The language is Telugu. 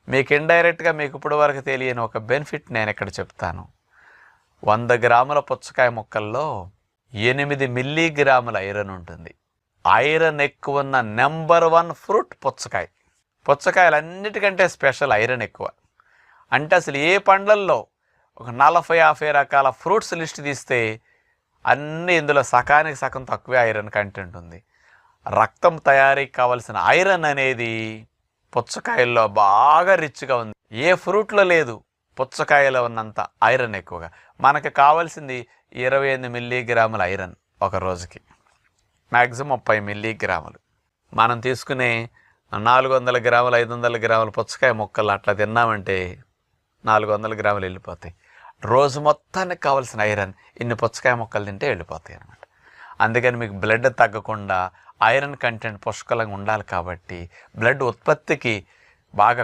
మీకు ఇండైరెక్ట్గా మీకు ఇప్పుడు వరకు తెలియని ఒక బెనిఫిట్ నేను ఇక్కడ చెప్తాను. 100 గ్రాముల పుచ్చకాయ ముక్కల్లో 8 మిల్లీగ్రాముల ఐరన్ ఉంటుంది. ఐరన్ ఎక్కువ ఉన్న నెంబర్ 1 ఫ్రూట్ పుచ్చకాయ. పుచ్చకాయలన్నిటికంటే స్పెషల్ ఐరన్ ఎక్కువ. అంటే అసలు ఏ పండ్లల్లో ఒక 40-50 రకాల ఫ్రూట్స్ లిస్ట్ తీస్తే అన్నీ ఇందులో సగానికి సగం తక్కువే ఐరన్ కంటెంట్ ఉంది. రక్తం తయారీకి కావలసిన ఐరన్ అనేది పుచ్చకాయల్లో బాగా రిచ్గా ఉంది. ఏ ఫ్రూట్లో లేదు, పుచ్చకాయలో ఉన్నంత ఐరన్ ఎక్కువగా. మనకు కావాల్సింది 28 మిల్లీగ్రాముల ఐరన్ ఒక రోజుకి, మ్యాక్సిమం 30 మిల్లీగ్రాములు. మనం తీసుకునే 400 గ్రాములు 500 గ్రాముల పుచ్చకాయ ముక్కలు అట్లా తిన్నామంటే 400 గ్రాములు వెళ్ళిపోతాయి. రోజు మొత్తానికి కావాల్సిన ఐరన్ ఇన్ని పుచ్చకాయ ముక్కలు తింటే వెళ్ళిపోతాయి అన్నమాట. అందుకని మీకు బ్లడ్ తగ్గకుండా ఐరన్ కంటెంట్ పుష్కలంగా ఉండాలి. కాబట్టి బ్లడ్ ఉత్పత్తికి బాగా